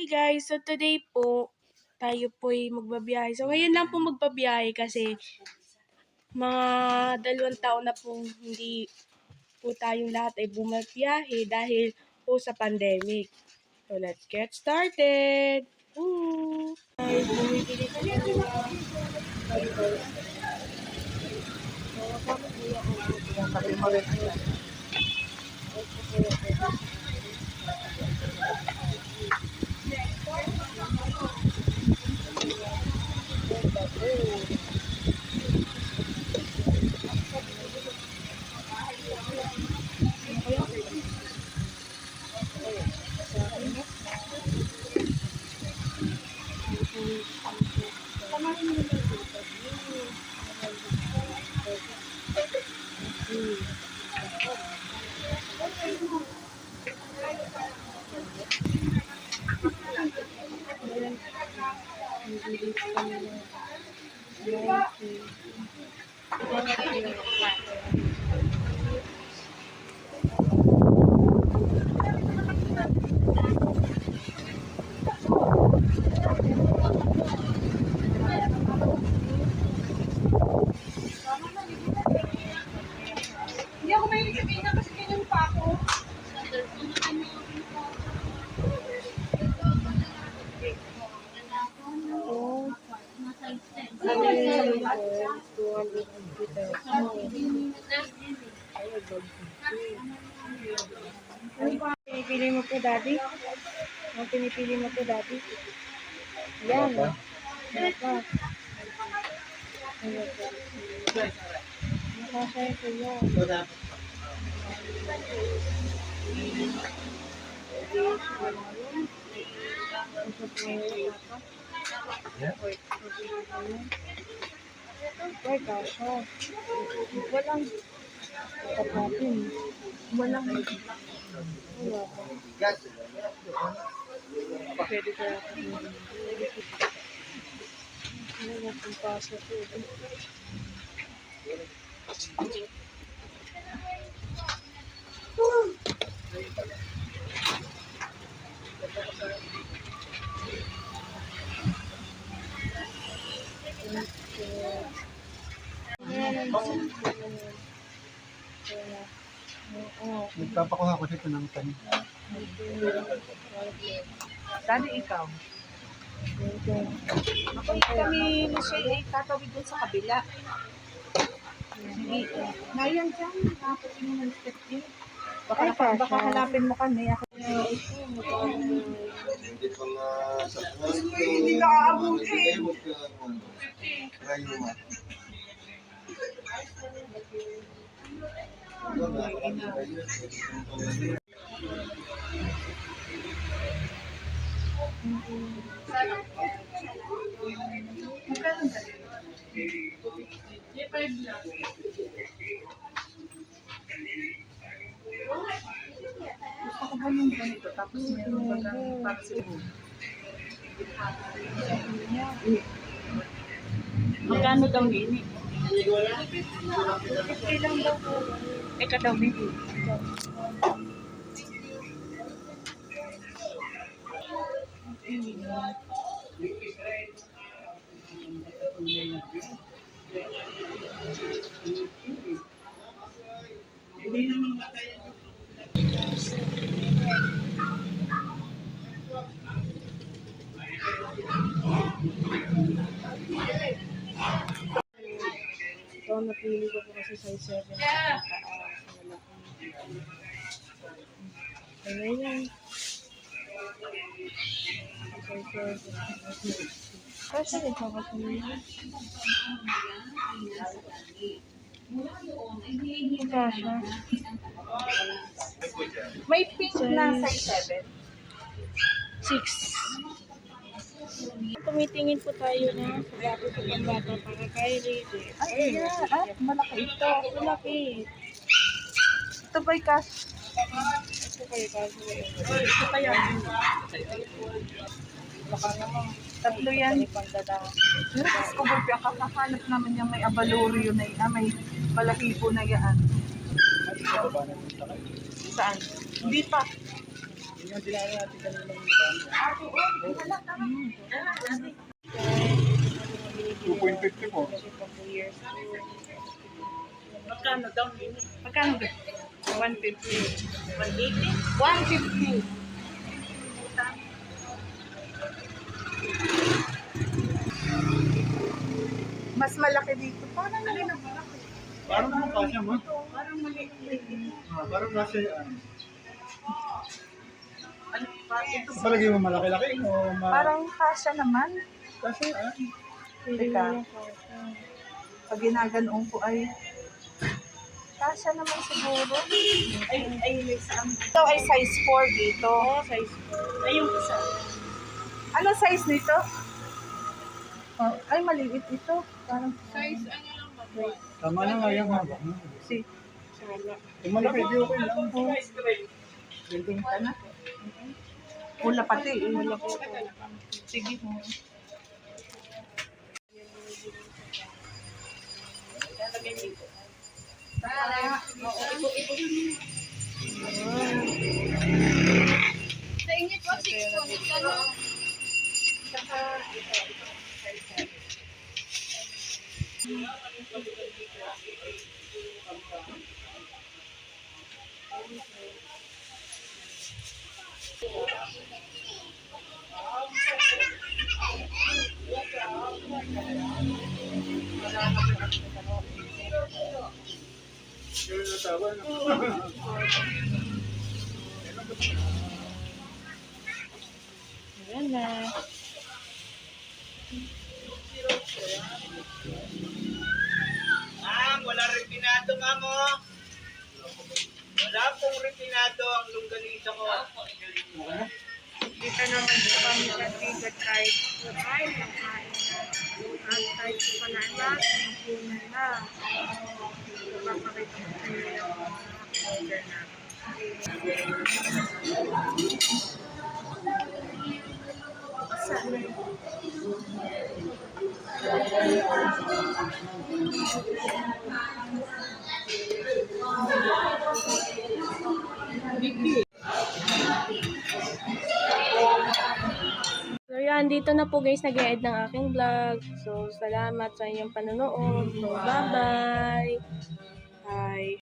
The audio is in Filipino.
Hey guys, so today po, tayo po'y magbabiyahe. So ngayon lang po magbabiyahe kasi mga 2 taon na po hindi po tayong lahat ay bumabiyahe dahil po sa pandemic. So let's get started! Woo! Ay, bumibili kami ng Hindi ako mahilig sabihin na kasi ganyan pa ako. Pinipili mo po, Daddy? Ang pinipili mo po, Daddy? Yan. Ano pa? Nakasya ito yan. Ay, kasha. Walang tapatin. Walang wala pa. Pwede ka wala pong paso po. Nagpapakuha ko dito ng tanim. Dali ikaw. Ako kami na siya ay tatawid dun sa kabila. Sige. Ngayon dyan, nakaputin mo ng step din. Baka hanapin mo kami. Ako. Hindi pa nga sa Hindi ka aabutin. Try mo ma. Gusto ko ba yung ganito? Tapos meron ba kang para sa iyo? Magkano daw nini? Ilang daw po. Eka daw nini. Ito, napili ko po kasi size 7 sa malaki. Ano yan? Size 7. Kasi ito kasi yun. Kasha. May pink na size 7. 6. Tumitingin po tayo na sapato sa pambata para kay Lady. Ay, yeah. Malaki ito. Malaki. Ito ba'y cash? Ito kayo kasi. Ito kaya. Baka naman. Tatlo yan. Discover ko, kakahanap naman yung may abaloryo na yan, may balahibo na yan. Saan? Hindi pa. Yung dinala natin kanina ng 2.50 po. Magkano daw? Magkano ba? 150. 180? 150. Mas malaki dito. Parang malaki. Parang mukha siya mo. Parang maliit. Parang nasa Ano pa? Ito palagi mo malaki-laki o parang kasya naman. kasi Teka. Pag ginaganoon ko ay kasya naman siguro. Ay, saan? Ito ay size 4 dito. Oo, size 4. Ay, yung isa. Ano size nito? Oh, ay, maliit ito. Parang Size, ano lang ba? tama na nga yung haba. si Sana. Yung malaki, di okay lang. building ka na. Pula pati. Wala po. Sige mo. Sa inyo po, 6 po. Ano? Yung natawa na. Ayan na. Ma'am, wala refinado, ma'am, oh. Wala pong refinado ang longganisa ko. Dito naman sa pamilya kahit kain ng kain. At kahit pala lahat ng punan na. Napapakita ko sa inyo yung mga order na. So yan, dito na po guys nag-e-end ng aking vlog. So salamat sa inyong panonood. So bye-bye! Bye!